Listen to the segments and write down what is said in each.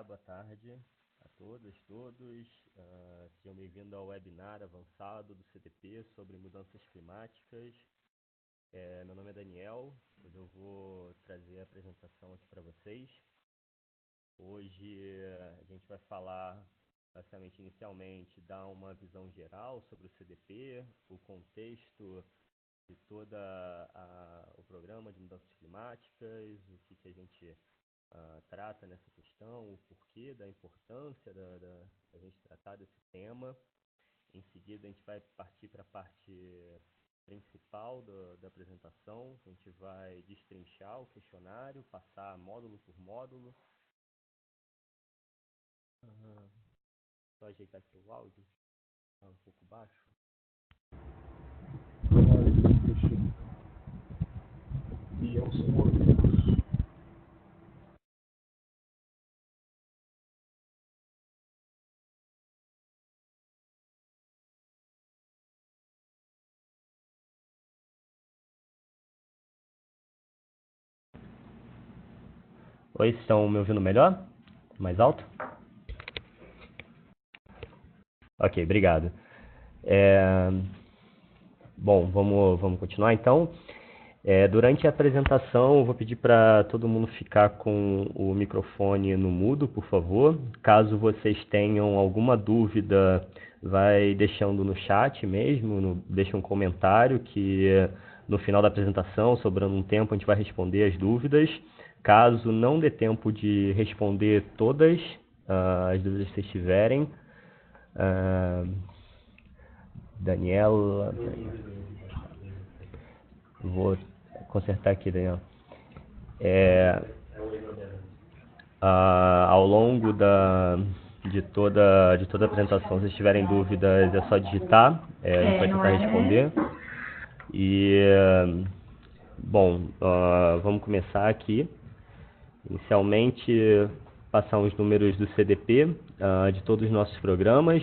Boa tarde a todas, todos. Sejam bem-vindos ao webinar avançado do CDP sobre mudanças climáticas. Meu nome é Daniel, hoje eu vou trazer a apresentação aqui para vocês. Hoje a gente vai falar, basicamente, inicialmente, dar uma visão geral sobre o CDP, o contexto de todo o programa de mudanças climáticas, o que a gente trata nessa questão, o porquê da importância da gente tratar desse tema. Em seguida, a gente vai partir para a parte principal da apresentação. A gente vai destrinchar o questionário, passar módulo por módulo. Só ajeitar aqui o áudio, está um pouco baixo. Oi, estão me ouvindo melhor? Mais alto? Ok, obrigado. Bom, vamos continuar então. Durante a apresentação, eu vou pedir para todo mundo ficar com o microfone no mudo, por favor. Caso vocês tenham alguma dúvida, vai deixando no chat mesmo, deixa um comentário que no final da apresentação, sobrando um tempo, a gente vai responder as dúvidas. Caso não dê tempo de responder todas as dúvidas que vocês tiverem, Daniela, vou consertar aqui, Daniel. Ao longo de toda a apresentação, se vocês tiverem dúvidas, é só digitar, a gente vai tentar responder. Bom, vamos começar aqui. Inicialmente, passar os números do CDP, de todos os nossos programas.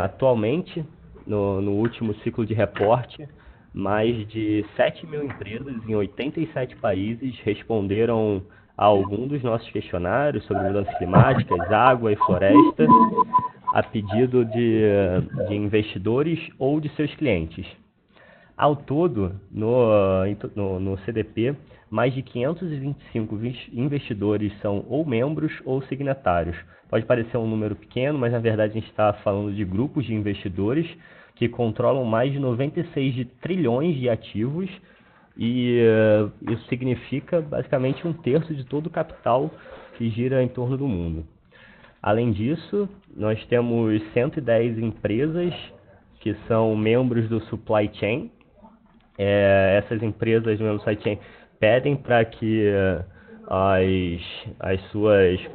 Atualmente, no último ciclo de reporte, mais de 7.000 empresas em 87 países responderam a algum dos nossos questionários sobre mudanças climáticas, água e floresta, a pedido de investidores ou de seus clientes. Ao todo, no CDP, mais de 525 investidores são ou membros ou signatários. Pode parecer um número pequeno, mas na verdade a gente está falando de grupos de investidores que controlam mais de 96 trilhões de ativos e isso significa basicamente 1/3 de todo o capital que gira em torno do mundo. Além disso, nós temos 110 empresas que são membros do Supply Chain. Essas empresas do mesmo Supply Chain pedem para que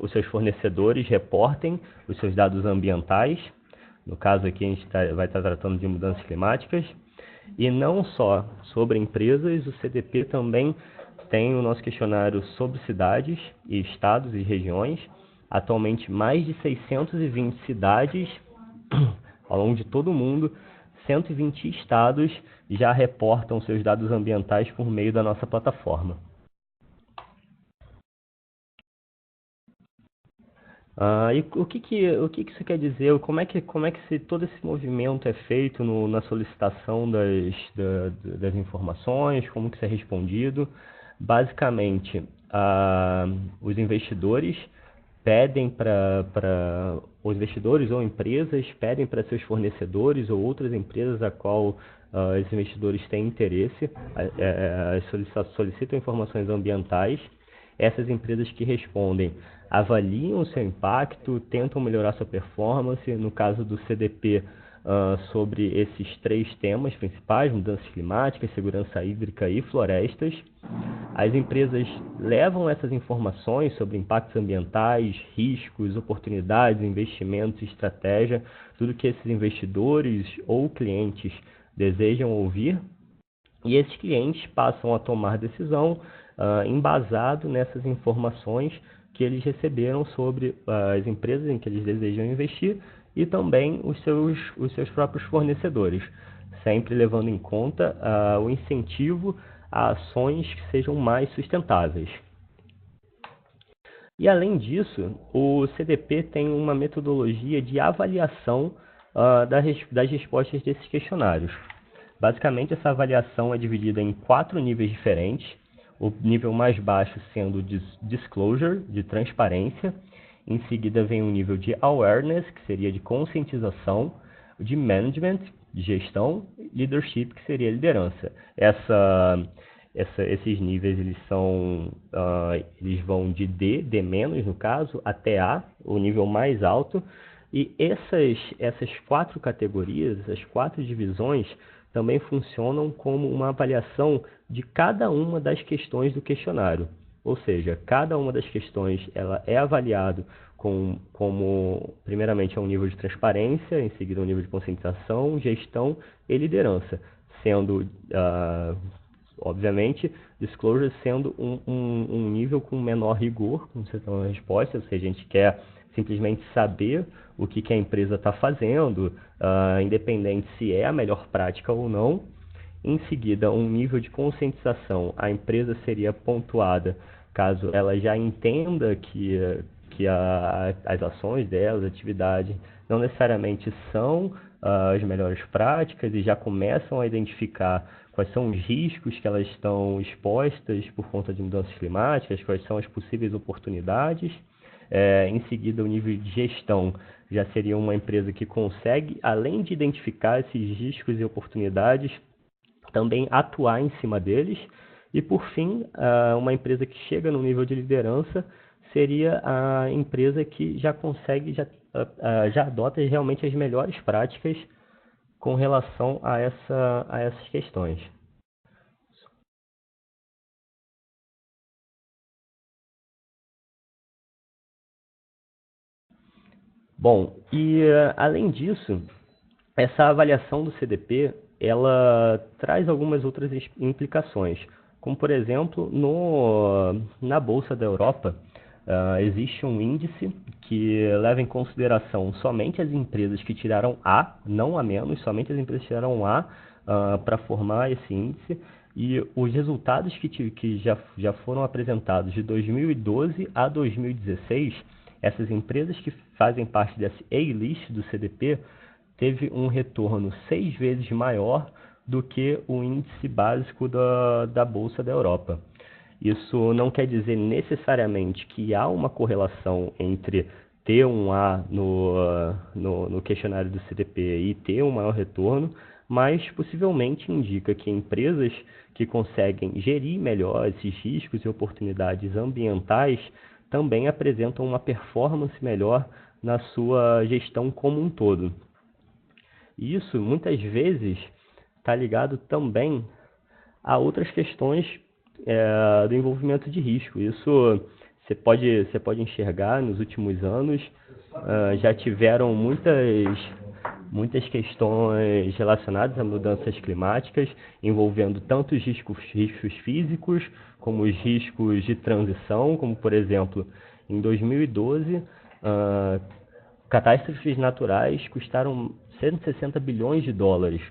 os seus fornecedores reportem os seus dados ambientais. No caso aqui, a gente vai estar tratando de mudanças climáticas. E não só sobre empresas, o CDP também tem o nosso questionário sobre cidades, e estados e regiões. Atualmente, mais de 620 cidades ao longo de todo o mundo, 120 estados já reportam seus dados ambientais por meio da nossa plataforma. E o que isso quer dizer? Como é que todo esse movimento é feito na solicitação das informações? Como que isso é respondido? Basicamente, os investidores os investidores ou empresas pedem para seus fornecedores ou outras empresas a qual esses investidores têm interesse, solicitam informações ambientais. Essas empresas que respondem avaliam o seu impacto, tentam melhorar sua performance. No caso do CDP, sobre esses 3 temas principais, mudanças climáticas, segurança hídrica e florestas. As empresas levam essas informações sobre impactos ambientais, riscos, oportunidades, investimentos, estratégia, tudo que esses investidores ou clientes desejam ouvir, e esses clientes passam a tomar decisão embasado nessas informações que eles receberam sobre as empresas em que eles desejam investir e também os seus próprios fornecedores, sempre levando em conta o incentivo a ações que sejam mais sustentáveis. E além disso, o CDP tem uma metodologia de avaliação das respostas desses questionários. Basicamente, essa avaliação é dividida em 4 níveis diferentes. O nível mais baixo sendo disclosure, de transparência. Em seguida vem o nível de awareness, que seria de conscientização, de management, de gestão, leadership, que seria liderança. Esses níveis eles vão de D menos no caso, até A, o nível mais alto. E essas 4 categorias, essas 4 divisões, também funcionam como uma avaliação de cada uma das questões do questionário. Ou seja, cada uma das questões ela é avaliado como, primeiramente, um nível de transparência, em seguida um nível de conscientização, gestão e liderança, sendo, obviamente, disclosure sendo um nível com menor rigor, como você está na resposta, ou seja, a gente quer simplesmente saber o que a empresa está fazendo, independente se é a melhor prática ou não. Em seguida, um nível de conscientização. A empresa seria pontuada caso ela já entenda que as ações dela, as atividades, não necessariamente são as melhores práticas e já começam a identificar quais são os riscos que elas estão expostas por conta de mudanças climáticas, quais são as possíveis oportunidades. Em seguida, o nível de gestão já seria uma empresa que consegue, além de identificar esses riscos e oportunidades, também atuar em cima deles. E, por fim, uma empresa que chega no nível de liderança seria a empresa que já consegue, já adota realmente as melhores práticas com relação a essas questões. Bom, e além disso, essa avaliação do CDP, ela traz algumas outras implicações, como por exemplo, na Bolsa da Europa, existe um índice que leva em consideração somente as empresas que tiraram A, não A menos, somente as empresas que tiraram A para formar esse índice, e os resultados que já foram apresentados de 2012 a 2016, essas empresas que fazem parte desse A-list do CDP teve um retorno 6 vezes maior do que o índice básico da Bolsa da Europa. Isso não quer dizer necessariamente que há uma correlação entre ter um A no questionário do CDP e ter um maior retorno, mas possivelmente indica que empresas que conseguem gerir melhor esses riscos e oportunidades ambientais também apresentam uma performance melhor na sua gestão como um todo. E isso, muitas vezes, está ligado também a outras questões do envolvimento de risco. Isso você pode enxergar nos últimos anos. Já tiveram muitas questões relacionadas a mudanças climáticas, envolvendo tanto os riscos físicos, como os riscos de transição, como, por exemplo, em 2012, catástrofes naturais custaram 160 bilhões de dólares.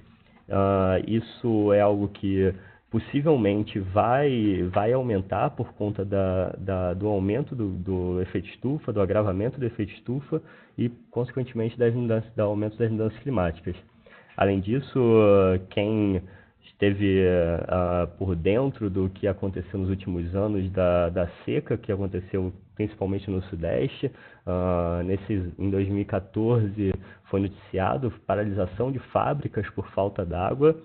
Isso é algo que possivelmente vai aumentar por conta do aumento do efeito estufa, do agravamento do efeito estufa e, consequentemente, do aumento das mudanças climáticas. Além disso, quem esteve por dentro do que aconteceu nos últimos anos da seca que aconteceu principalmente no Sudeste, em 2014 foi noticiado paralisação de fábricas por falta d'água.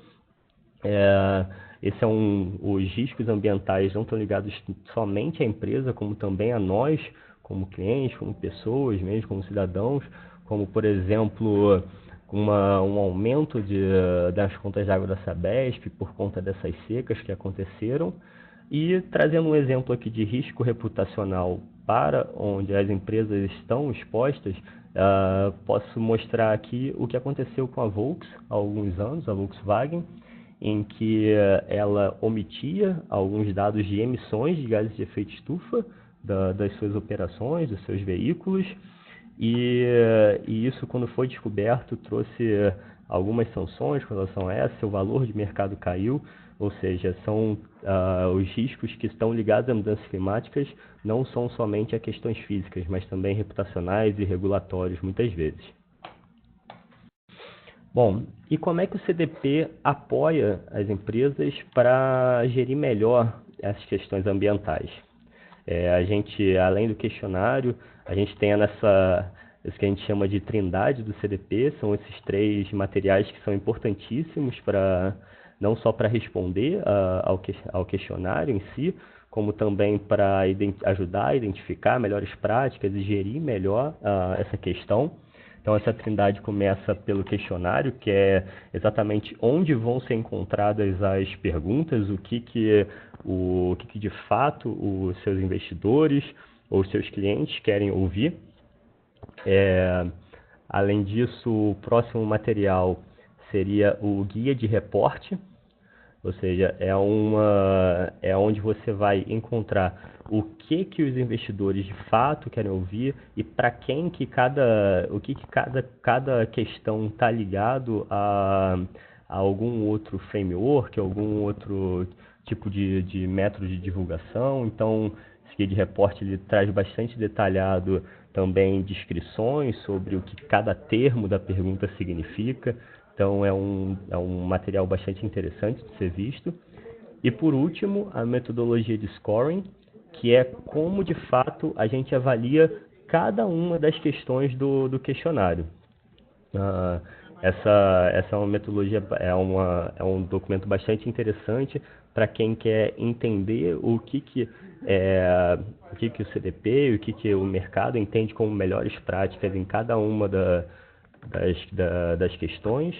Os riscos ambientais não estão ligados somente à empresa, como também a nós, como clientes, como pessoas, mesmo como cidadãos, como, por exemplo, um aumento das contas de água da Sabesp por conta dessas secas que aconteceram. E trazendo um exemplo aqui de risco reputacional para onde as empresas estão expostas, posso mostrar aqui o que aconteceu com a Volks há alguns anos, a Volkswagen, em que ela omitia alguns dados de emissões de gases de efeito estufa das suas operações, dos seus veículos, e isso, quando foi descoberto, trouxe algumas sanções com relação a essa, o valor de mercado caiu, ou seja, são os riscos que estão ligados a mudanças climáticas não são somente a questões físicas, mas também reputacionais e regulatórios, muitas vezes. Bom, e como é que o CDP apoia as empresas para gerir melhor essas questões ambientais? A gente, além do questionário, a gente tem isso que a gente chama de trindade do CDP, são esses 3 materiais que são importantíssimos não só para responder ao questionário em si, como também para ajudar a identificar melhores práticas e gerir melhor essa questão. Então, essa trindade começa pelo questionário, que é exatamente onde vão ser encontradas as perguntas, o que de fato os seus investidores ou os seus clientes querem ouvir. Além disso, o próximo material seria o guia de reporte, ou seja, é onde você vai encontrar o que os investidores de fato querem ouvir e para quem que cada questão está ligado a algum outro framework, algum outro tipo de método de divulgação. Então, esse guia de reporte ele traz bastante detalhado também descrições sobre o que cada termo da pergunta significa. Então, é um material bastante interessante de ser visto. E, por último, a metodologia de scoring, que é como, de fato, a gente avalia cada uma das questões do questionário. Essa é uma metodologia, é um documento bastante interessante para quem quer entender o que o CDP, o que o mercado entende como melhores práticas em cada uma das questões,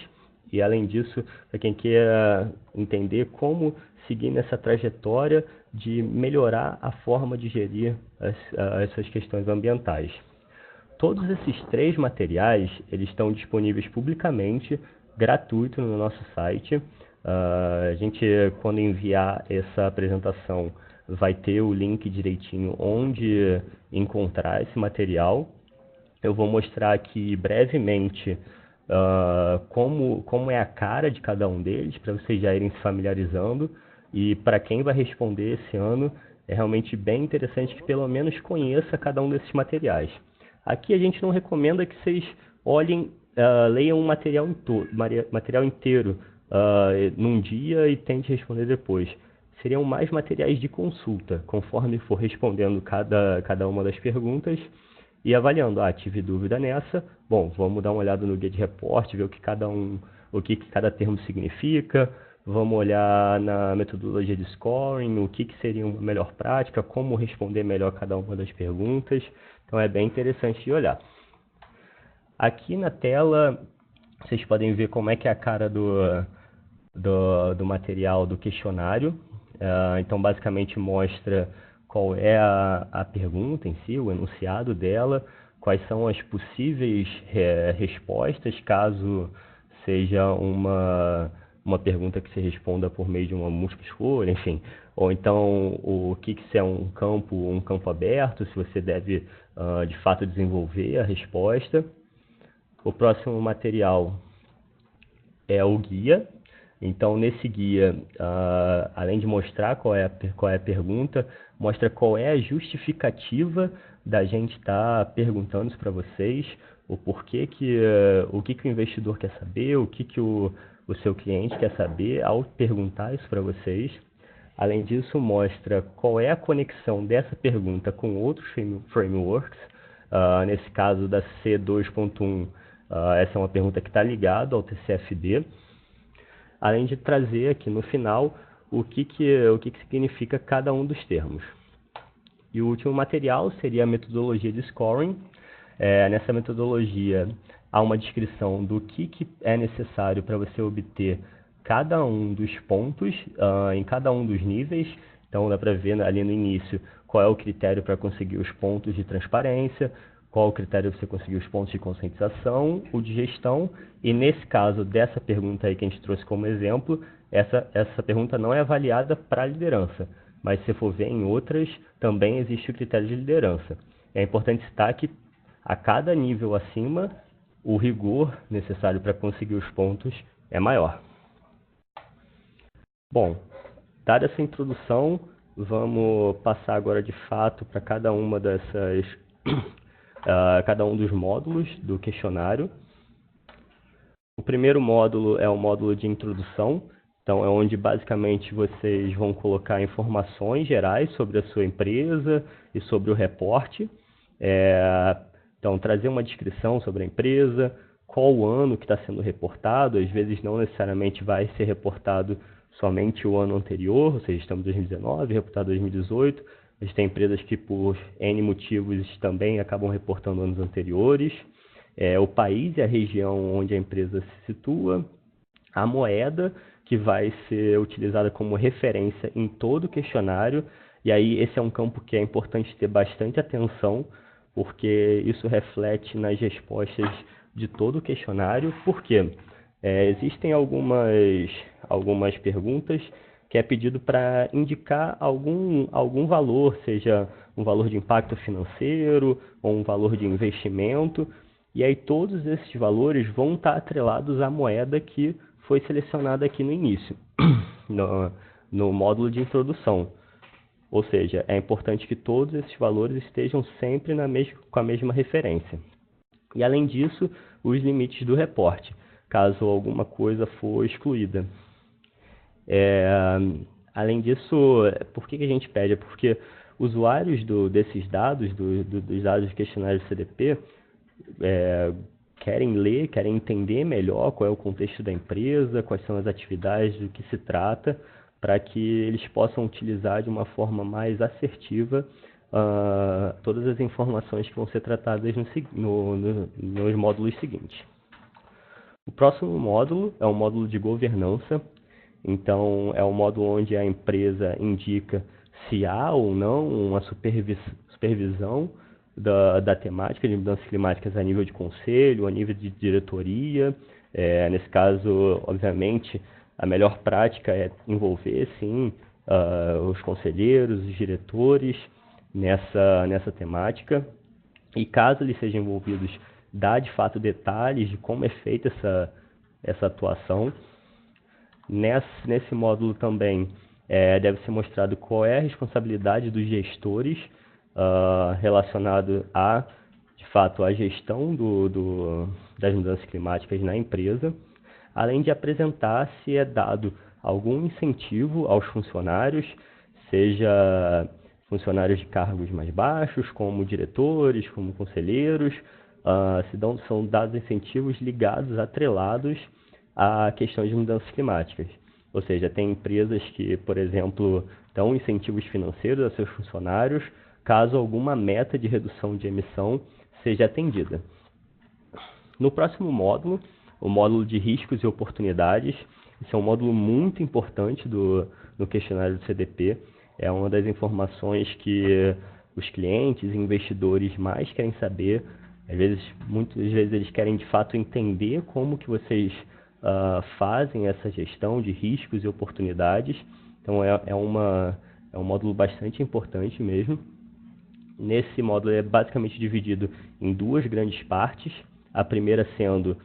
e além disso, para quem quer entender como seguir nessa trajetória de melhorar a forma de gerir essas questões ambientais. Todos esses 3 materiais eles estão disponíveis publicamente, gratuito no nosso site. A gente, quando enviar essa apresentação, vai ter o link direitinho onde encontrar esse material. Eu vou mostrar aqui brevemente como é a cara de cada um deles, para vocês já irem se familiarizando. E para quem vai responder esse ano, é realmente bem interessante que pelo menos conheça cada um desses materiais. Aqui a gente não recomenda que vocês leiam o material inteiro num dia e tente responder depois. Seriam mais materiais de consulta, conforme for respondendo cada uma das perguntas e avaliando. Tive dúvida nessa, bom, vamos dar uma olhada no guia de reporte, ver o que cada termo significa, vamos olhar na metodologia de scoring, o que seria uma melhor prática, como responder melhor cada uma das perguntas. Então, é bem interessante de olhar. Aqui na tela, vocês podem ver como é que é a cara do material do questionário. Então, basicamente, mostra qual é a pergunta em si, o enunciado dela, quais são as possíveis respostas, caso seja uma pergunta que se responda por meio de uma múltipla escolha, enfim. Ou então, se é um campo aberto, se você deve, de fato, desenvolver a resposta. O próximo material é o guia. Então, nesse guia, além de mostrar qual é a pergunta, mostra qual é a justificativa da gente estar perguntando isso para vocês, o porquê o que o investidor quer saber, o que o seu cliente quer saber ao perguntar isso para vocês. Além disso, mostra qual é a conexão dessa pergunta com outros frameworks. Nesse caso da C2.1, essa é uma pergunta que está ligada ao TCFD. Além de trazer aqui no final o que significa cada um dos termos. E o último material seria a metodologia de scoring. Nessa metodologia há uma descrição do que é necessário para você obter cada um dos pontos em cada um dos níveis. Então dá para ver ali no início qual é o critério para conseguir os pontos de transparência, qual o critério para você conseguir os pontos de conscientização, o de gestão, e nesse caso dessa pergunta aí que a gente trouxe como exemplo, essa pergunta não é avaliada para a liderança, mas se for ver em outras, também existe o critério de liderança. É importante citar que a cada nível acima, o rigor necessário para conseguir os pontos é maior. Bom, dada essa introdução, vamos passar agora de fato para cada uma dessas, cada um dos módulos do questionário. O primeiro módulo é o módulo de introdução, então é onde basicamente vocês vão colocar informações gerais sobre a sua empresa e sobre o reporte. Então, trazer uma descrição sobre a empresa, qual o ano que está sendo reportado, às vezes não necessariamente vai ser reportado somente o ano anterior, ou seja, estamos em 2019, reportado 2018, mas tem empresas que por N motivos também acabam reportando anos anteriores, o país e a região onde a empresa se situa, a moeda que vai ser utilizada como referência em todo o questionário, e aí esse é um campo que é importante ter bastante atenção, porque isso reflete nas respostas de todo o questionário. Por quê? Existem algumas perguntas que é pedido para indicar algum valor, seja um valor de impacto financeiro ou um valor de investimento, e aí todos esses valores vão estar atrelados à moeda que foi selecionada aqui no início, no módulo de introdução. Ou seja, é importante que todos esses valores estejam sempre com a mesma referência. E, além disso, os limites do reporte, caso alguma coisa for excluída. Além disso, por que a gente pede? Porque usuários desses dados, dos dados do questionário CDP, querem ler, querem entender melhor qual é o contexto da empresa, quais são as atividades, do que se trata, para que eles possam utilizar de uma forma mais assertiva todas as informações que vão ser tratadas nos módulos seguintes. O próximo módulo é o módulo de governança. Então, é o módulo onde a empresa indica se há ou não uma supervisão da temática de mudanças climáticas a nível de conselho, a nível de diretoria. Nesse caso, obviamente, a melhor prática é envolver, sim, os conselheiros, os diretores nessa temática. E caso eles sejam envolvidos, dar de fato detalhes de como é feita essa atuação. Nesse módulo também deve ser mostrado qual é a responsabilidade dos gestores relacionado de fato, à gestão das mudanças climáticas na empresa, além de apresentar se é dado algum incentivo aos funcionários, seja funcionários de cargos mais baixos, como diretores, como conselheiros, são dados incentivos ligados, atrelados a questões de mudanças climáticas. Ou seja, tem empresas que, por exemplo, dão incentivos financeiros a seus funcionários caso alguma meta de redução de emissão seja atendida. No próximo módulo, o módulo de riscos e oportunidades, esse é um módulo muito importante no questionário do CDP, é uma das informações que os clientes e investidores mais querem saber. Muitas vezes eles querem de fato entender como que vocês fazem essa gestão de riscos e oportunidades. Então é um módulo bastante importante mesmo. Nesse módulo é basicamente dividido em duas grandes partes, a primeira sendo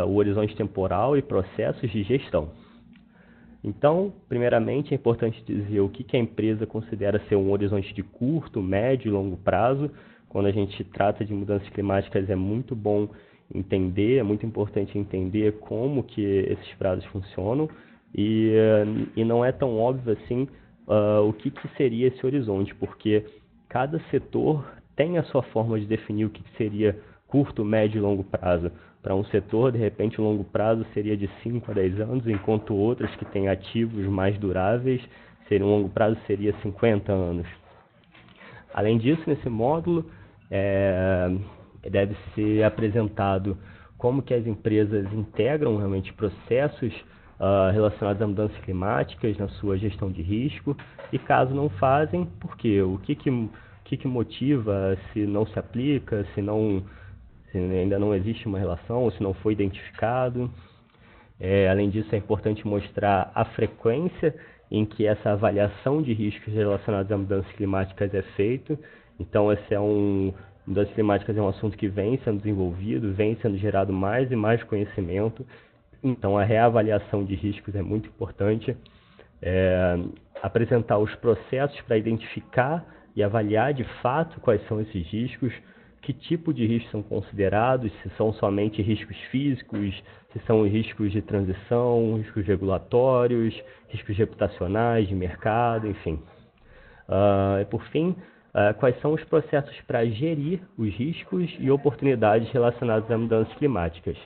o horizonte temporal e processos de gestão. Então, primeiramente, é importante dizer o que a empresa considera ser um horizonte de curto, médio e longo prazo. Quando a gente trata de mudanças climáticas, é muito bom entender, é muito importante entender como que esses prazos funcionam e não é tão óbvio assim o que seria esse horizonte, porque cada setor tem a sua forma de definir o que seria curto, médio e longo prazo. Para um setor, de repente, o longo prazo seria de 5 a 10 anos, enquanto outros que têm ativos mais duráveis, um longo prazo seria 50 anos. Além disso, nesse módulo, deve ser apresentado como que as empresas integram realmente processos relacionados a mudanças climáticas na sua gestão de risco, e caso não fazem, por quê? O que motiva, se não se aplica, se ainda não existe uma relação, ou se não foi identificado. Além disso, é importante mostrar a frequência em que essa avaliação de riscos relacionados a mudanças climáticas é feita. Então, esse é um Mudanças climáticas é um assunto que vem sendo desenvolvido, vem sendo gerado mais e mais conhecimento, então a reavaliação de riscos é muito importante. Apresentar os processos para identificar e avaliar de fato quais são esses riscos, que tipo de riscos são considerados, se são somente riscos físicos, se são riscos de transição, riscos regulatórios, riscos reputacionais, de mercado, enfim. E por fim, quais são os processos para gerir os riscos e oportunidades relacionados a mudanças climáticas.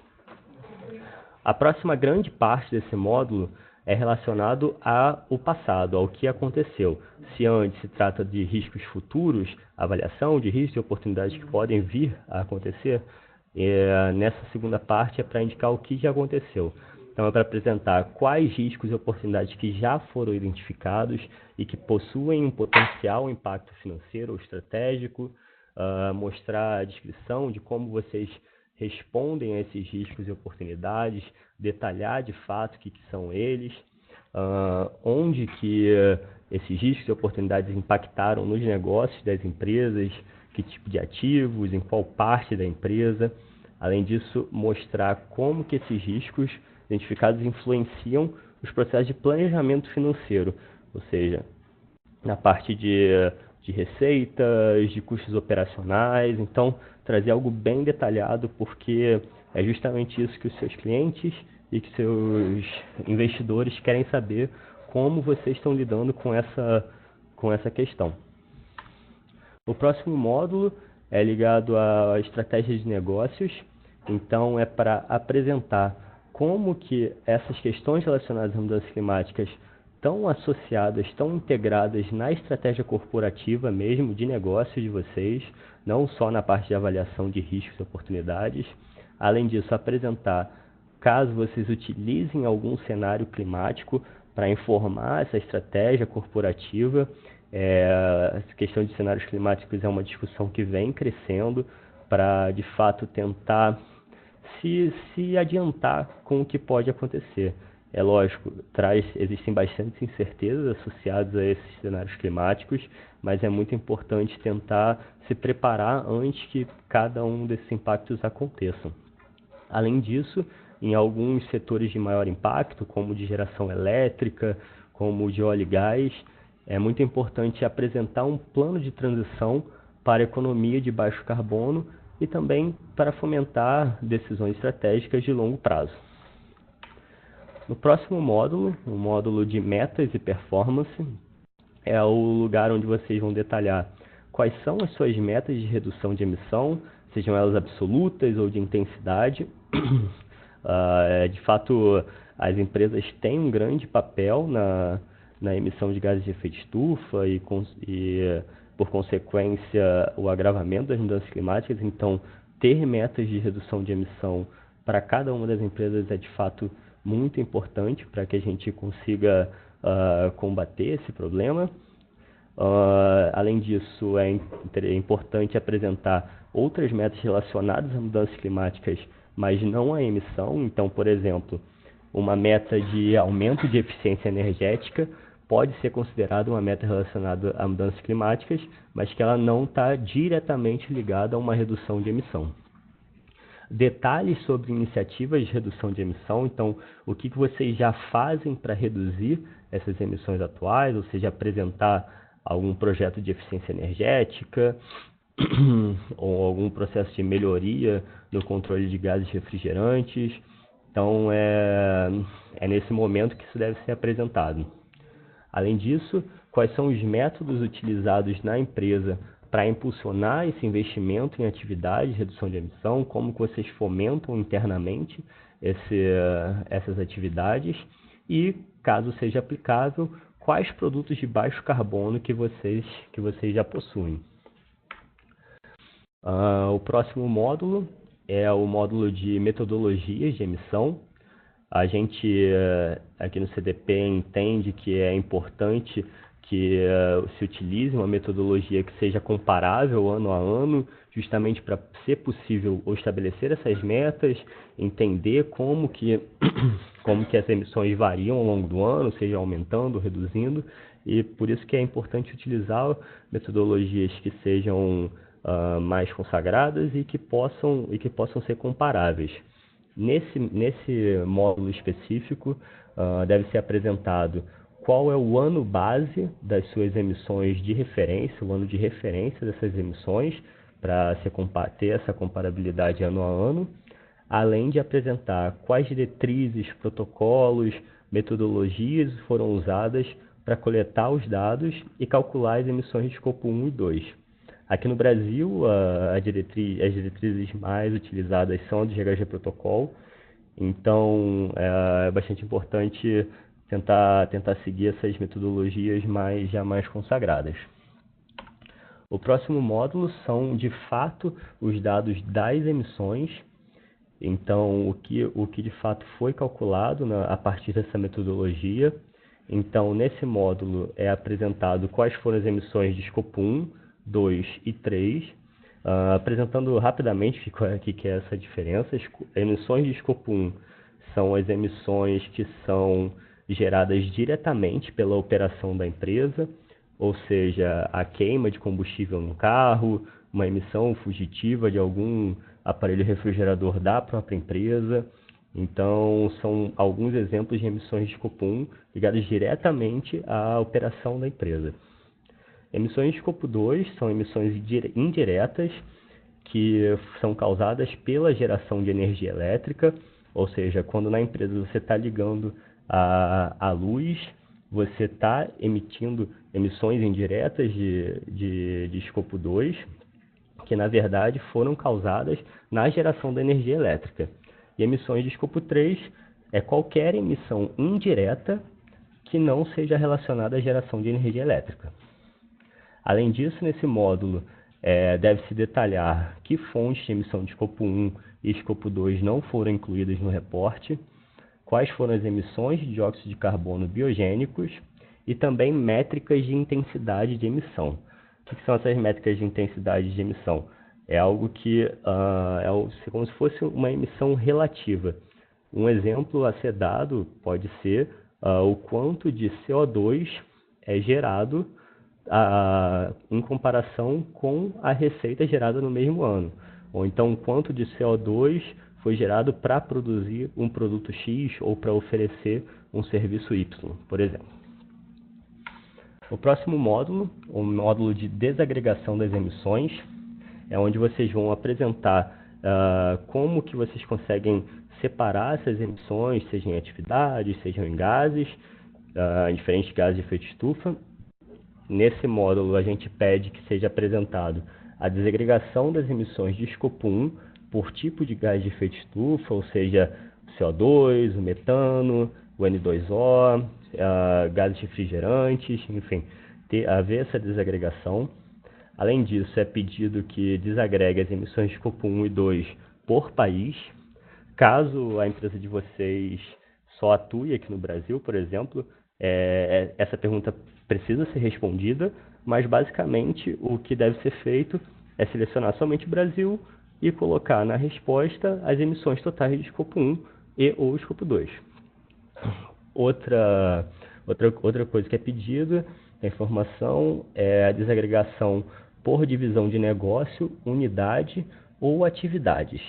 A próxima grande parte desse módulo é relacionado ao passado, ao que aconteceu. Se antes se trata de riscos futuros, avaliação de riscos e oportunidades que podem vir a acontecer, nessa segunda parte é para indicar o que já aconteceu. Então é para apresentar quais riscos e oportunidades que já foram identificados e que possuem um potencial impacto financeiro ou estratégico, mostrar a descrição de como vocês respondem a esses riscos e oportunidades, detalhar de fato o que são eles, onde que esses riscos e oportunidades impactaram nos negócios das empresas, que tipo de ativos, em qual parte da empresa. Além disso, mostrar como que esses riscos identificados influenciam os processos de planejamento financeiro, ou seja, na parte de receitas, de custos operacionais. Então, trazer algo bem detalhado, porque é justamente isso que os seus clientes e que seus investidores querem saber, como vocês estão lidando com essa questão. O próximo módulo é ligado à estratégia de negócios. Então, é para apresentar como que essas questões relacionadas às mudanças climáticas estão associadas, estão integradas na estratégia corporativa mesmo de negócio de vocês, não só na parte de avaliação de riscos e oportunidades. Além disso, apresentar caso vocês utilizem algum cenário climático para informar essa estratégia corporativa. Essa questão de cenários climáticos é uma discussão que vem crescendo para, de fato, tentar se adiantar com o que pode acontecer. É lógico, existem bastantes incertezas associadas a esses cenários climáticos, mas é muito importante tentar se preparar antes que cada um desses impactos aconteçam. Além disso, em alguns setores de maior impacto, como de geração elétrica, como de óleo e gás, é muito importante apresentar um plano de transição para a economia de baixo carbono e também para fomentar decisões estratégicas de longo prazo. No próximo módulo, o módulo de metas e performance, é o lugar onde vocês vão detalhar quais são as suas metas de redução de emissão, sejam elas absolutas ou de intensidade. De fato, as empresas têm um grande papel na emissão de gases de efeito estufa e, por consequência, o agravamento das mudanças climáticas. Então, ter metas de redução de emissão para cada uma das empresas é, de fato, muito importante para que a gente consiga combater esse problema. Além disso, é importante apresentar outras metas relacionadas a mudanças climáticas, mas não a emissão. Então, por exemplo, uma meta de aumento de eficiência energética pode ser considerada uma meta relacionada a mudanças climáticas, mas que ela não está diretamente ligada a uma redução de emissão. Detalhes sobre iniciativas de redução de emissão. Então, o que vocês já fazem para reduzir essas emissões atuais, ou seja, apresentar algum projeto de eficiência energética ou algum processo de melhoria no controle de gases refrigerantes. Então, é nesse momento que isso deve ser apresentado. Além disso, quais são os métodos utilizados na empresa para impulsionar esse investimento em atividades de redução de emissão, como que vocês fomentam internamente essas atividades e, caso seja aplicável, quais produtos de baixo carbono que vocês já possuem. O próximo módulo é o módulo de metodologias de emissão. A gente, aqui no CDP, entende que é importante que se utilize uma metodologia que seja comparável ano a ano, justamente para ser possível estabelecer essas metas, entender como que as emissões variam ao longo do ano, seja aumentando ou reduzindo, e por isso que é importante utilizar metodologias que sejam mais consagradas e que possam ser comparáveis. Nesse módulo específico, deve ser apresentado qual é o ano base das suas emissões de referência, o ano de referência dessas emissões, para ter essa comparabilidade ano a ano, além de apresentar quais diretrizes, protocolos, metodologias foram usadas para coletar os dados e calcular as emissões de escopo 1 e 2. Aqui no Brasil, as diretrizes mais utilizadas são a do GHG Protocol, então é bastante importante tentar seguir essas metodologias já mais consagradas. O próximo módulo são, de fato, os dados das emissões. Então, o que de fato foi calculado a partir dessa metodologia. Então, nesse módulo é apresentado quais foram as emissões de escopo 1, 2 e 3, apresentando rapidamente o que é essa diferença. Emissões de escopo 1 são as emissões que são geradas diretamente pela operação da empresa, ou seja, a queima de combustível no carro, uma emissão fugitiva de algum aparelho refrigerador da própria empresa. Então, são alguns exemplos de emissões de escopo 1 ligadas diretamente à operação da empresa. Emissões de escopo 2 são emissões indiretas, que são causadas pela geração de energia elétrica, ou seja, quando na empresa você está ligando a luz, você está emitindo emissões indiretas de escopo 2, que na verdade foram causadas na geração da energia elétrica. E emissões de escopo 3 é qualquer emissão indireta que não seja relacionada à geração de energia elétrica. Além disso, nesse módulo, deve-se detalhar que fontes de emissão de escopo 1 e escopo 2 não foram incluídas no reporte, quais foram as emissões de dióxido de carbono biogênicos e também métricas de intensidade de emissão. O que são essas métricas de intensidade de emissão? É algo que como se fosse uma emissão relativa. Um exemplo a ser dado pode ser o quanto de CO2 é gerado em comparação com a receita gerada no mesmo ano. Ou então, quanto de CO2 foi gerado para produzir um produto X ou para oferecer um serviço Y, por exemplo. O próximo módulo, o módulo de desagregação das emissões, é onde vocês vão apresentar como que vocês conseguem separar essas emissões, sejam em atividades, sejam em gases, em diferentes gases de efeito estufa. Nesse módulo, a gente pede que seja apresentado a desagregação das emissões de escopo 1 por tipo de gás de efeito estufa, ou seja, o CO2, o metano, o N2O, gases refrigerantes, enfim, haver essa desagregação. Além disso, é pedido que desagregue as emissões de escopo 1 e 2 por país. Caso a empresa de vocês só atue aqui no Brasil, por exemplo, essa pergunta precisa ser respondida, mas basicamente o que deve ser feito é selecionar somente o Brasil e colocar na resposta as emissões totais de escopo 1 e ou escopo 2. Outra coisa que é pedida, a informação, é a desagregação por divisão de negócio, unidade ou atividades.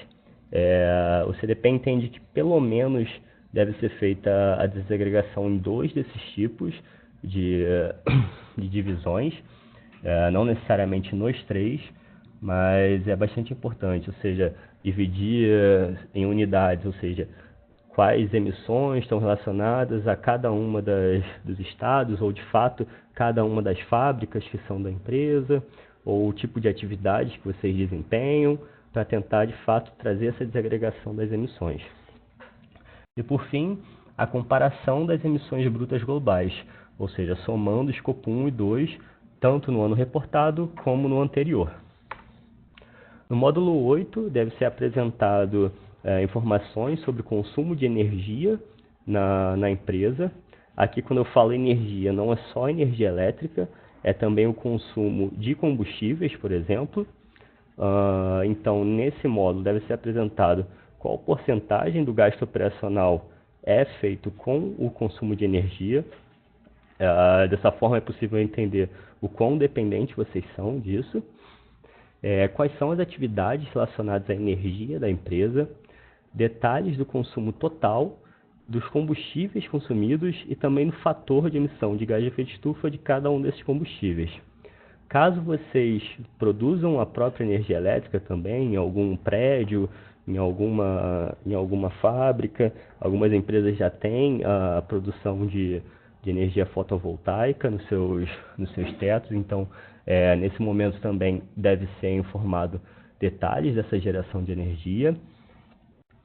O CDP entende que pelo menos deve ser feita a desagregação em 2 desses tipos de divisões, não necessariamente nos 3, mas é bastante importante, ou seja, dividir em unidades, ou seja, quais emissões estão relacionadas a cada uma dos estados, ou de fato, cada uma das fábricas que são da empresa, ou o tipo de atividades que vocês desempenham, para tentar, de fato, trazer essa desagregação das emissões. E, por fim, a comparação das emissões brutas globais, ou seja, somando escopo 1 e 2, tanto no ano reportado como no anterior. No módulo 8, deve ser apresentado informações sobre o consumo de energia na empresa. Aqui, quando eu falo energia, não é só energia elétrica, é também o consumo de combustíveis, por exemplo. Então, nesse módulo, deve ser apresentado qual porcentagem do gasto operacional é feito com o consumo de energia. Dessa forma, é possível entender o quão dependente vocês são disso. Quais são as atividades relacionadas à energia da empresa, detalhes do consumo total, dos combustíveis consumidos e também do fator de emissão de gás de efeito estufa de cada um desses combustíveis. Caso vocês produzam a própria energia elétrica também em algum prédio, em alguma fábrica, algumas empresas já têm a produção de energia fotovoltaica nos seus tetos, então nesse momento também deve ser informado detalhes dessa geração de energia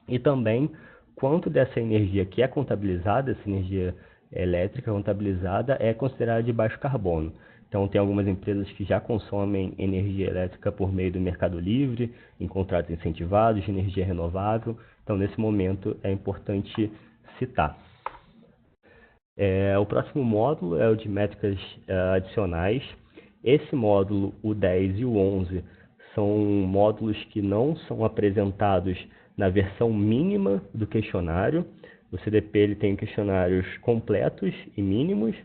e também quanto dessa energia que é contabilizada, essa energia elétrica contabilizada, é considerada de baixo carbono. Então, tem algumas empresas que já consomem energia elétrica por meio do Mercado Livre, em contratos incentivados de energia renovável. Então, nesse momento, é importante citar. O próximo módulo é o de métricas adicionais. Esse módulo, o 10 e o 11, são módulos que não são apresentados na versão mínima do questionário. O CDP ele tem questionários completos e mínimos.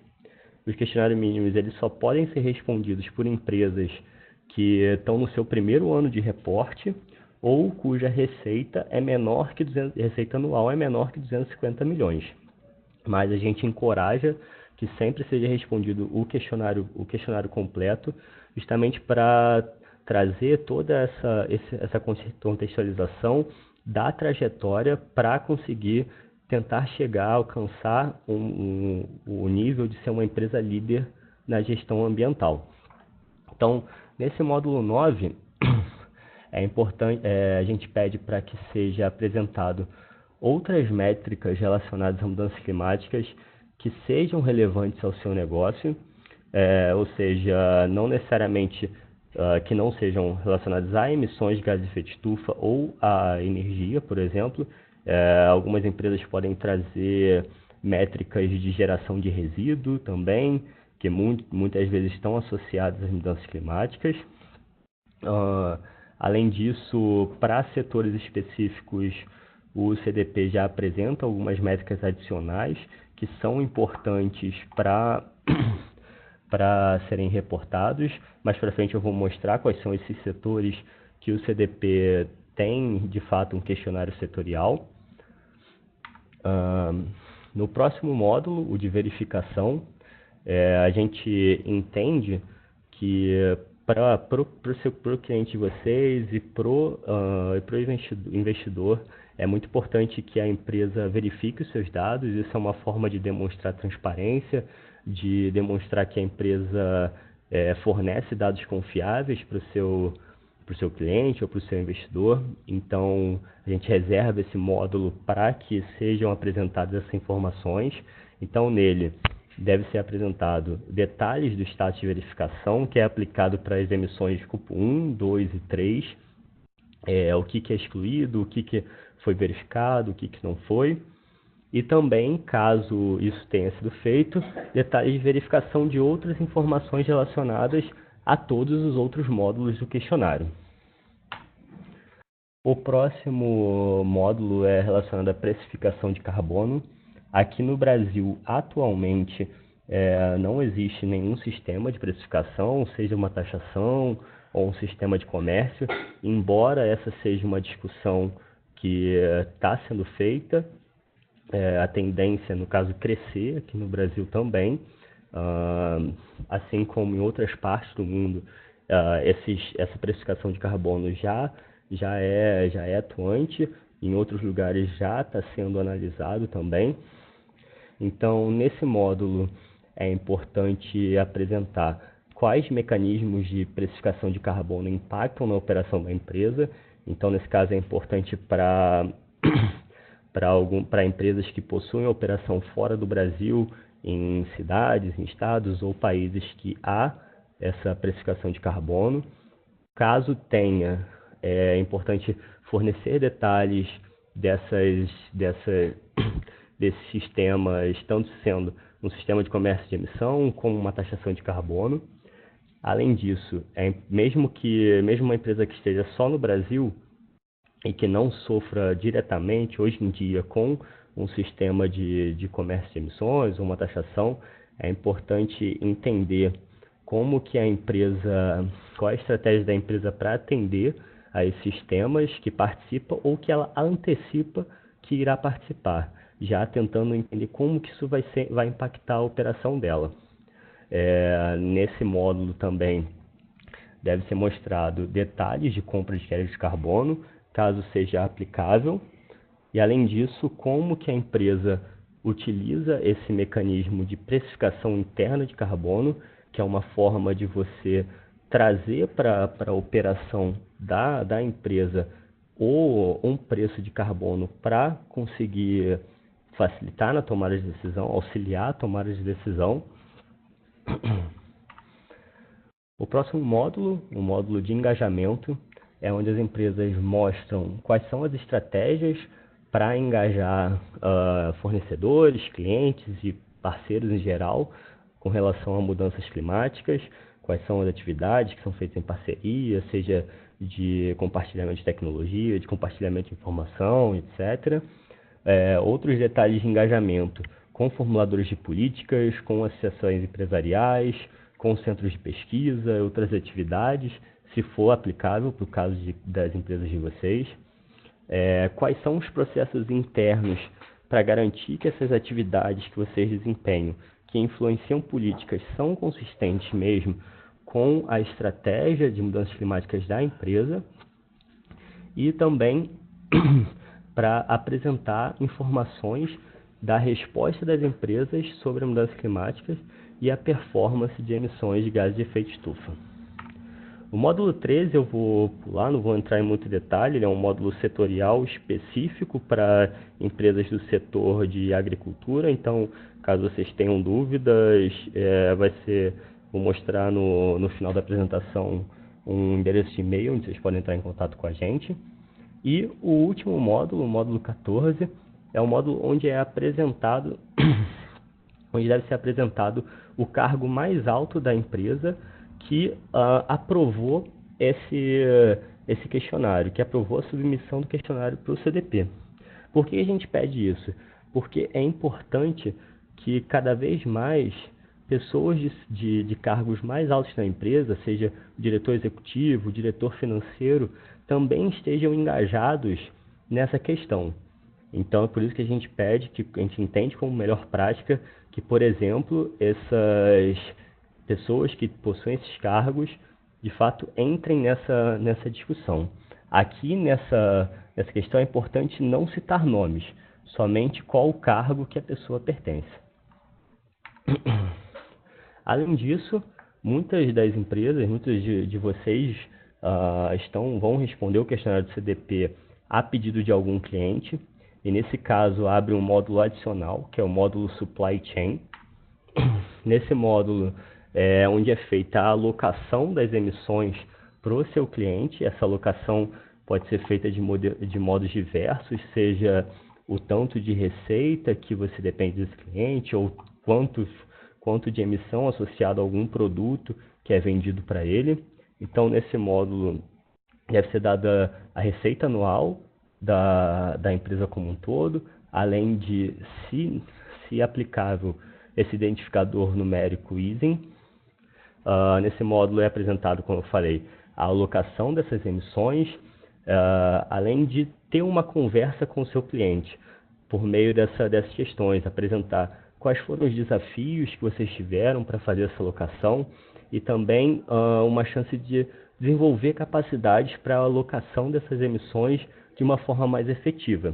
Os questionários mínimos eles só podem ser respondidos por empresas que estão no seu primeiro ano de reporte ou cuja receita receita anual é menor que 250 milhões. Mas a gente encoraja que sempre seja respondido o questionário completo, justamente para trazer toda essa contextualização da trajetória para conseguir tentar alcançar o nível de ser uma empresa líder na gestão ambiental. Então, nesse módulo 9, é importante, a gente pede para que seja apresentado outras métricas relacionadas a mudanças climáticas que sejam relevantes ao seu negócio, ou seja, não necessariamente que não sejam relacionadas a emissões de gases de efeito estufa ou a energia, por exemplo. Algumas empresas podem trazer métricas de geração de resíduo também, que muitas vezes estão associadas às mudanças climáticas. Além disso, para setores específicos, o CDP já apresenta algumas métricas adicionais que são importantes para serem reportados. Mais para frente eu vou mostrar quais são esses setores que o CDP tem, de fato, um questionário setorial. No próximo módulo, o de verificação, a gente entende que para o cliente de vocês e para o investidor, é muito importante que a empresa verifique os seus dados. Isso é uma forma de demonstrar transparência, de demonstrar que a empresa fornece dados confiáveis para o seu cliente ou para o seu investidor. Então, a gente reserva esse módulo para que sejam apresentadas essas informações. Então, nele, deve ser apresentado detalhes do status de verificação, que é aplicado para as emissões de escopo 1, 2 e 3, o que é excluído, o que foi verificado, o que não foi. E também, caso isso tenha sido feito, detalhes de verificação de outras informações relacionadas a todos os outros módulos do questionário. O próximo módulo é relacionado à precificação de carbono. Aqui no Brasil, atualmente, não existe nenhum sistema de precificação, seja uma taxação ou um sistema de comércio, embora essa seja uma discussão que está sendo feita. A tendência, no caso, crescer aqui no Brasil também, assim como em outras partes do mundo, essa precificação de carbono já é atuante, em outros lugares já está sendo analisado também. Então, nesse módulo, é importante apresentar quais mecanismos de precificação de carbono impactam na operação da empresa. Então, nesse caso, é importante para empresas que possuem operação fora do Brasil, em cidades, em estados ou países que há essa precificação de carbono. Caso tenha, é importante fornecer detalhes desses sistemas, tanto sendo um sistema de comércio de emissão como uma taxação de carbono. Além disso, mesmo uma empresa que esteja só no Brasil e que não sofra diretamente, hoje em dia, com um sistema de comércio de emissões ou uma taxação, é importante entender como que a empresa, qual a estratégia da empresa para atender a esses temas que participa ou que ela antecipa que irá participar, já tentando entender como que isso vai impactar a operação dela. Nesse módulo também deve ser mostrado detalhes de compra de crédito de carbono, caso seja aplicável, e além disso, como que a empresa utiliza esse mecanismo de precificação interna de carbono, que é uma forma de você trazer para a operação da empresa um preço de carbono para conseguir facilitar na tomada de decisão, auxiliar a tomada de decisão. O próximo módulo, o módulo de engajamento, é onde as empresas mostram quais são as estratégias para engajar fornecedores, clientes e parceiros em geral com relação a mudanças climáticas, quais são as atividades que são feitas em parceria, seja de compartilhamento de tecnologia, de compartilhamento de informação, etc. Outros detalhes de engajamento com formuladores de políticas, com associações empresariais, com centros de pesquisa, outras atividades, se for aplicável para o caso das empresas de vocês. Quais são os processos internos para garantir que essas atividades que vocês desempenham, que influenciam políticas, são consistentes mesmo com a estratégia de mudanças climáticas da empresa, e também para apresentar informações da resposta das empresas sobre as mudanças climáticas e a performance de emissões de gases de efeito estufa. O módulo 13 eu vou pular, não vou entrar em muito detalhe, ele é um módulo setorial específico para empresas do setor de agricultura, então caso vocês tenham dúvidas, vou mostrar no final da apresentação um endereço de e-mail onde vocês podem entrar em contato com a gente. E o último módulo, o módulo 14, é um módulo onde é apresentado, onde deve ser apresentado o cargo mais alto da empresa que aprovou esse questionário, que aprovou a submissão do questionário para o CDP. Por que a gente pede isso? Porque é importante que cada vez mais pessoas de cargos mais altos na empresa, seja o diretor executivo, o diretor financeiro, também estejam engajados nessa questão. Então, é por isso que a gente pede, que a gente entende como melhor prática, que, por exemplo, essas pessoas que possuem esses cargos, de fato, entrem nessa discussão. Aqui, nessa questão, é importante não citar nomes, somente qual o cargo que a pessoa pertence. Além disso, muitas das empresas, muitos de vocês vão responder o questionário do CDP a pedido de algum cliente, e nesse caso abre um módulo adicional, que é o módulo Supply Chain. Nesse módulo onde é feita a alocação das emissões para o seu cliente. Essa alocação pode ser feita de modos diversos, seja o tanto de receita que você depende desse cliente, ou quanto de emissão associado a algum produto que é vendido para ele. Então, nesse módulo, deve ser dada a receita anual da empresa como um todo, além de, se aplicável, esse identificador numérico ISIN. Nesse módulo é apresentado, como eu falei, a alocação dessas emissões, além de ter uma conversa com o seu cliente, por meio dessas questões, apresentar quais foram os desafios que vocês tiveram para fazer essa alocação e também uma chance de desenvolver capacidades para a alocação dessas emissões de uma forma mais efetiva.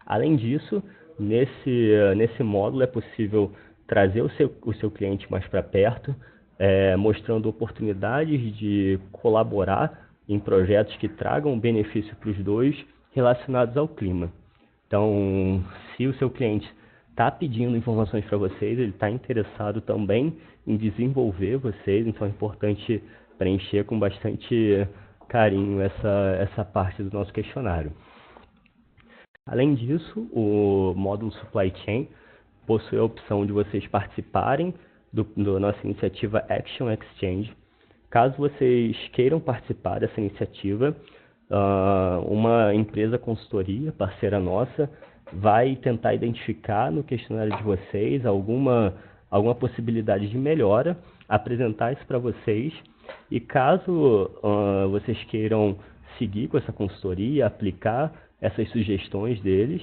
Além disso, nesse módulo é possível trazer o seu cliente mais para perto, mostrando oportunidades de colaborar em projetos que tragam benefício para os dois relacionados ao clima. Então, se o seu cliente está pedindo informações para vocês, ele está interessado também em desenvolver vocês, então é importante preencher com bastante carinho essa parte do nosso questionário. Além disso, o módulo Supply Chain possui a opção de vocês participarem da nossa iniciativa Action Exchange. Caso vocês queiram participar dessa iniciativa, uma empresa consultoria, parceira nossa, vai tentar identificar no questionário de vocês alguma possibilidade de melhora apresentar isso para vocês e caso vocês queiram seguir com essa consultoria, aplicar essas sugestões deles,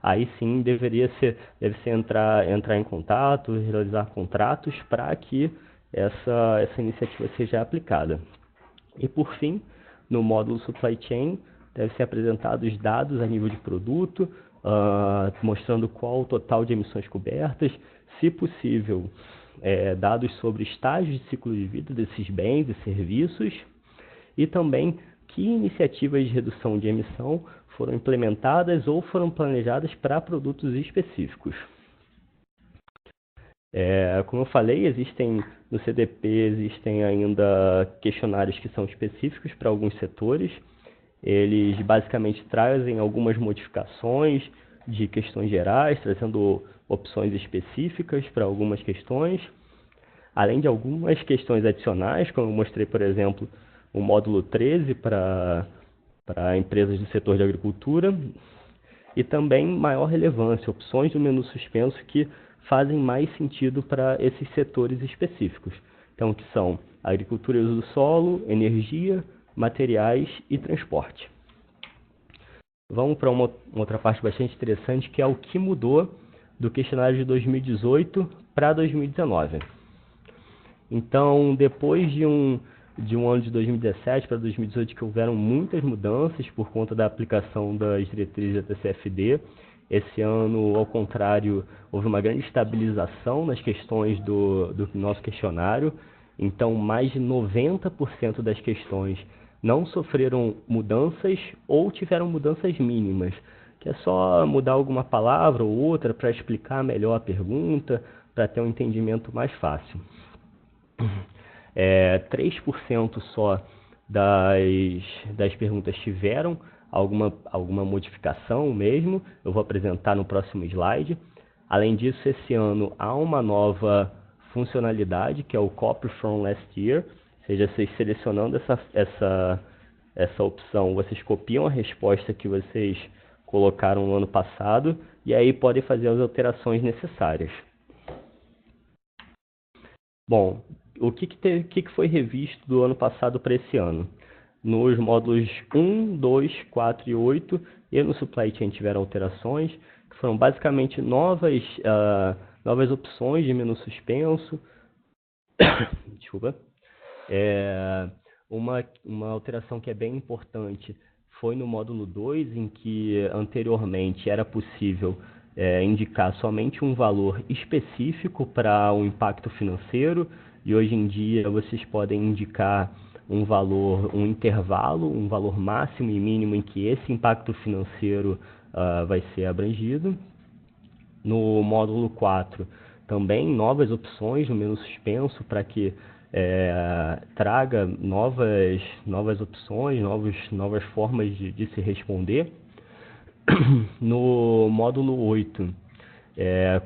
aí sim deve ser entrar em contato, realizar contratos para que essa iniciativa seja aplicada. E por fim, no módulo Supply Chain, deve ser apresentados dados a nível de produto, mostrando qual o total de emissões cobertas, se possível, dados sobre estágios de ciclo de vida desses bens e serviços, e também que iniciativas de redução de emissão foram implementadas ou foram planejadas para produtos específicos. Como eu falei, no CDP existem ainda questionários que são específicos para alguns setores. Eles basicamente trazem algumas modificações de questões gerais, trazendo opções específicas para algumas questões, além de algumas questões adicionais, como eu mostrei, por exemplo, o módulo 13 para empresas do setor de agricultura, e também maior relevância, opções do menu suspenso que fazem mais sentido para esses setores específicos. Então, que são agricultura e uso do solo, energia, materiais e transporte. Vamos para uma outra parte bastante interessante, que é o que mudou do questionário de 2018 para 2019. Então, depois de um ano de 2017 para 2018 que houveram muitas mudanças por conta da aplicação das diretrizes da TCFD, esse ano, ao contrário, houve uma grande estabilização nas questões do nosso questionário. Então, mais de 90% das questões não sofreram mudanças ou tiveram mudanças mínimas, que é só mudar alguma palavra ou outra para explicar melhor a pergunta, para ter um entendimento mais fácil. 3% só das perguntas tiveram alguma modificação mesmo, eu vou apresentar no próximo slide. Além disso, esse ano há uma nova funcionalidade, que é o Copy from Last Year, ou seja, vocês selecionando essa opção, vocês copiam a resposta que vocês colocaram no ano passado, e aí podem fazer as alterações necessárias. Bom, o que foi revisto do ano passado para esse ano? Nos módulos 1, 2, 4 e 8 e no Supply Chain tiveram alterações, que foram basicamente novas opções de menu suspenso. Desculpa. Uma alteração que é bem importante foi no módulo 2, em que anteriormente era possível indicar somente um valor específico para um impacto financeiro, e hoje em dia vocês podem indicar um intervalo, um valor máximo e mínimo em que esse impacto financeiro vai ser abrangido. No módulo 4, também novas opções no menu suspenso para que traga novas opções, novas formas de se responder. No módulo 8,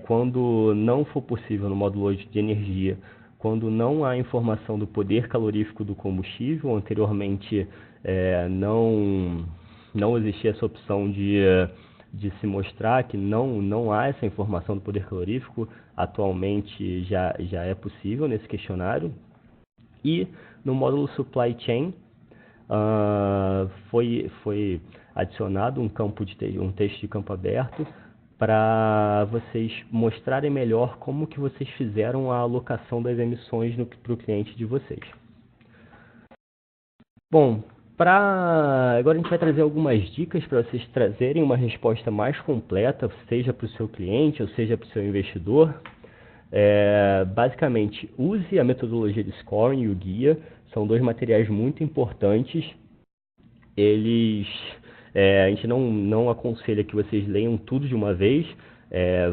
quando não for possível, no módulo 8 de energia, quando não há informação do poder calorífico do combustível, anteriormente não existia essa opção de se mostrar que não há essa informação do poder calorífico, atualmente já é possível nesse questionário. E no módulo Supply Chain foi adicionado um texto de campo aberto para vocês mostrarem melhor como que vocês fizeram a alocação das emissões para o cliente de vocês. Bom, agora a gente vai trazer algumas dicas para vocês trazerem uma resposta mais completa, seja para o seu cliente ou seja para o seu investidor. Basicamente, use a metodologia de scoring e o guia, são dois materiais muito importantes. A gente não aconselha que vocês leiam tudo de uma vez,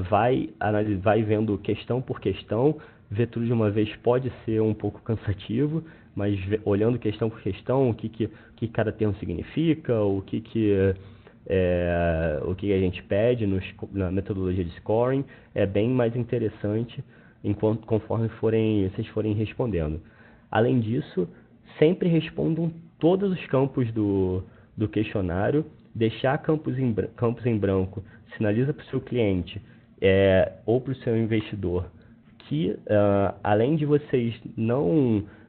vai vendo questão por questão. Ver tudo de uma vez pode ser um pouco cansativo, mas olhando questão por questão, o que cada termo significa, o que a gente pede na metodologia de scoring, é bem mais interessante conforme vocês forem respondendo. Além disso, sempre respondam todos os campos do questionário. Deixar campos em branco sinaliza para o seu cliente ou para o seu investidor que, além de vocês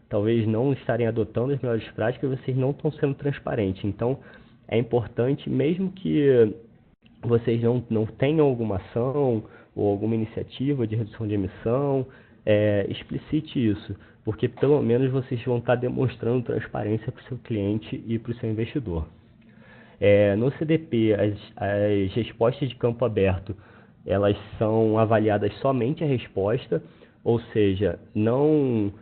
talvez não estarem adotando as melhores práticas, vocês não estão sendo transparentes. Então, é importante, mesmo que vocês não tenham alguma ação ou alguma iniciativa de redução de emissão, explicite isso, porque pelo menos vocês vão estar demonstrando transparência para o seu cliente e para o seu investidor. No CDP, as respostas de campo aberto, elas são avaliadas somente a resposta, ou seja, não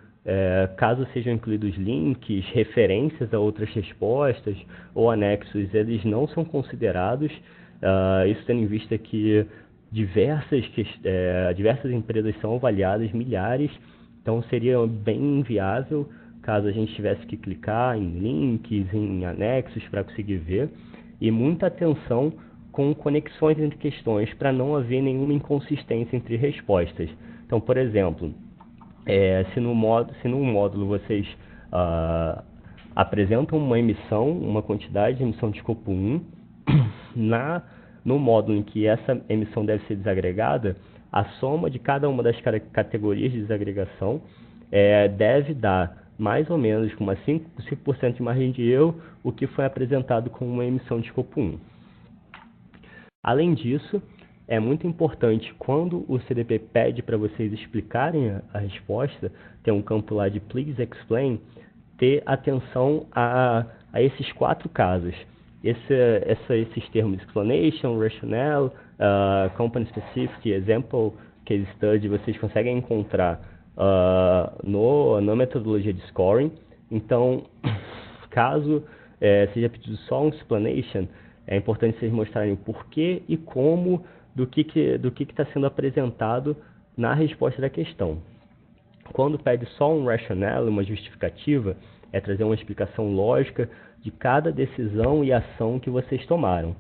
caso sejam incluídos links, referências a outras respostas ou anexos, eles não são considerados. Isso tendo em vista que diversas empresas são avaliadas, milhares, então seria bem inviável caso a gente tivesse que clicar em links, em anexos para conseguir ver, e muita atenção com conexões entre questões para não haver nenhuma inconsistência entre respostas. Então, por exemplo, se no módulo vocês apresentam uma quantidade de emissão de escopo 1, no módulo em que essa emissão deve ser desagregada, a soma de cada uma das categorias de desagregação deve dar mais ou menos com uma 5% de margem de erro o que foi apresentado como uma emissão de escopo 1. Além disso, é muito importante quando o CDP pede para vocês explicarem a resposta, tem um campo lá de Please Explain, ter atenção a esses 4 casos. Esses termos Explanation, Rationale, Company Specific, Example, Case Study, vocês conseguem encontrar na metodologia de scoring. Então, caso seja pedido só um explanation, é importante vocês mostrarem o porquê e como do que está sendo apresentado na resposta da questão. Quando pede só um rationale, uma justificativa, é trazer uma explicação lógica de cada decisão e ação que vocês tomaram.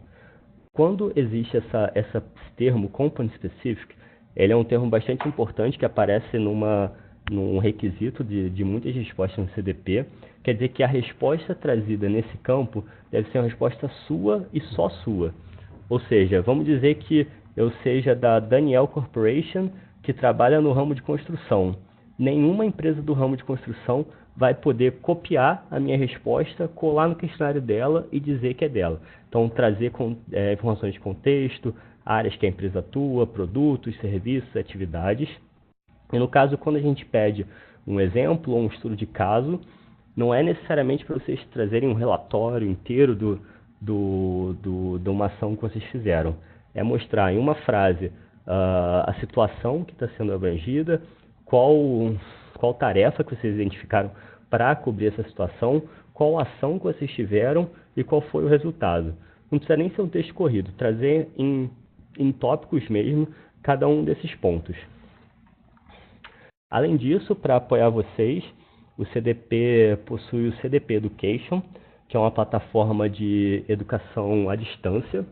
Quando existe esse termo Company Specific, ele é um termo bastante importante que aparece num requisito de muitas respostas no CDP. Quer dizer que a resposta trazida nesse campo deve ser uma resposta sua e só sua. Ou seja, vamos dizer que eu seja da Daniel Corporation, que trabalha no ramo de construção. Nenhuma empresa do ramo de construção vai poder copiar a minha resposta, colar no questionário dela e dizer que é dela. Então, trazer informações de contexto, áreas que a empresa atua, produtos, serviços, atividades. E no caso, quando a gente pede um exemplo ou um estudo de caso, não é necessariamente para vocês trazerem um relatório inteiro de uma ação que vocês fizeram. É mostrar em uma frase a situação que está sendo abrangida, qual tarefa que vocês identificaram para cobrir essa situação, qual ação que vocês tiveram e qual foi o resultado. Não precisa nem ser um texto corrido, trazer em tópicos mesmo cada um desses pontos. Além disso, para apoiar vocês, o CDP possui o CDP Education, que é uma plataforma de educação à distância.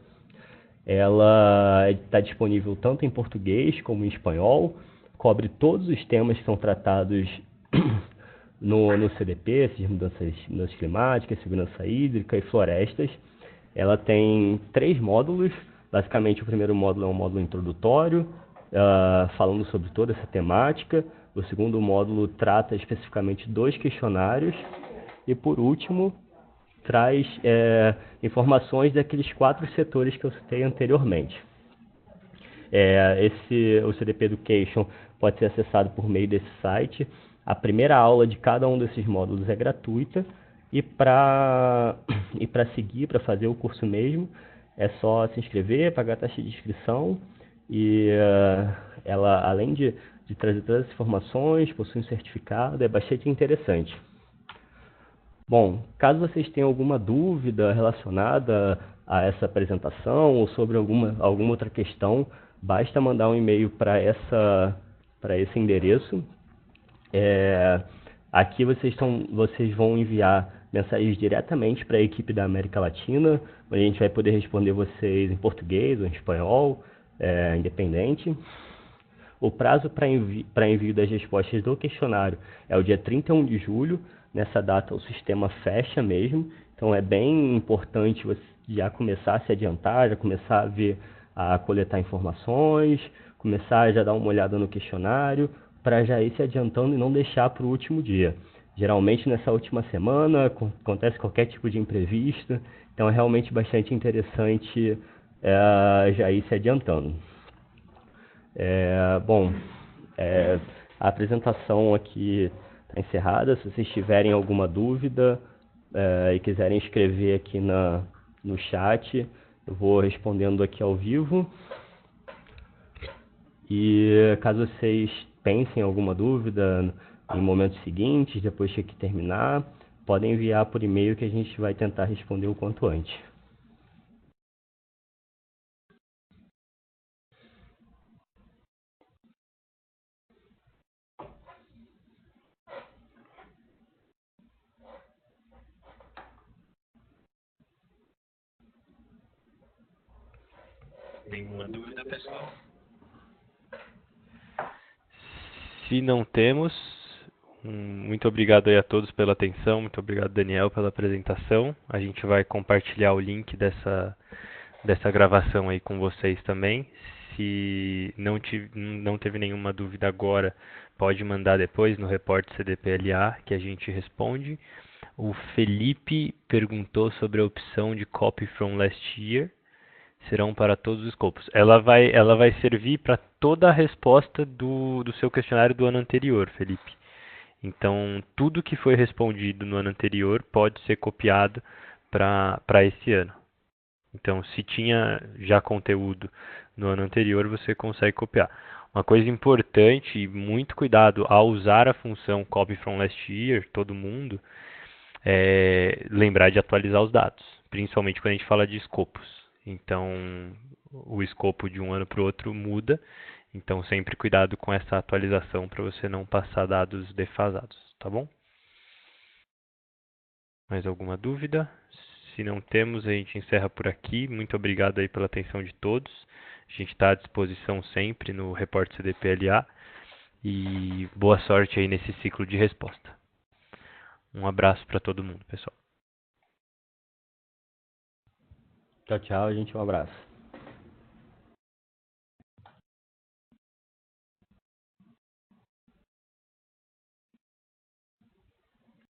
Ela está disponível tanto em português como em espanhol, cobre todos os temas que são tratados no CDP, essas mudanças climáticas, segurança hídrica e florestas. Ela tem 3 módulos. Basicamente, o primeiro módulo é um módulo introdutório, falando sobre toda essa temática. O segundo módulo trata especificamente 2 questionários. E, por último, traz informações daqueles 4 setores que eu citei anteriormente. O CDP Education pode ser acessado por meio desse site. A primeira aula de cada um desses módulos é gratuita. E para seguir, para fazer o curso mesmo, é só se inscrever, pagar a taxa de inscrição. E ela, além de trazer todas as informações, possui um certificado, é bastante interessante. Bom, caso vocês tenham alguma dúvida relacionada a essa apresentação ou sobre alguma outra questão, basta mandar um e-mail para esse endereço. Aqui vocês vão enviar mensagens diretamente para a equipe da América Latina, onde a gente vai poder responder vocês em português ou em espanhol, independente. O prazo para envio das respostas do questionário é o dia 31 de julho. Nessa data o sistema fecha mesmo, então é bem importante você já começar a se adiantar, já começar a coletar informações, começar a já dar uma olhada no questionário, para já ir se adiantando e não deixar para o último dia. Geralmente nessa última semana acontece qualquer tipo de imprevisto, então é realmente bastante interessante já ir se adiantando. Bom, a apresentação aqui está encerrada. Se vocês tiverem alguma dúvida e quiserem escrever aqui no chat, eu vou respondendo aqui ao vivo. E caso vocês pensem em alguma dúvida em momentos seguintes, depois que aqui terminar, podem enviar por e-mail que a gente vai tentar responder o quanto antes. Nenhuma dúvida, pessoal? Se não temos, muito obrigado aí a todos pela atenção, muito obrigado, Daniel, pela apresentação. A gente vai compartilhar o link dessa gravação aí com vocês também. Se não teve nenhuma dúvida agora, pode mandar depois no repórter CDPLA que a gente responde. O Felipe perguntou sobre a opção de copy from last year. Serão para todos os escopos. Ela vai servir para toda a resposta do seu questionário do ano anterior, Felipe. Então, tudo que foi respondido no ano anterior pode ser copiado para esse ano. Então, se tinha já conteúdo no ano anterior, você consegue copiar. Uma coisa importante e muito cuidado ao usar a função copy from last year, todo mundo, é lembrar de atualizar os dados, principalmente quando a gente fala de escopos. Então, o escopo de um ano para o outro muda. Então, sempre cuidado com essa atualização para você não passar dados defasados, tá bom? Mais alguma dúvida? Se não temos, a gente encerra por aqui. Muito obrigado aí pela atenção de todos. A gente está à disposição sempre no Repórter CDPLA. E boa sorte aí nesse ciclo de resposta. Um abraço para todo mundo, pessoal. Tchau, tchau, gente. Um abraço.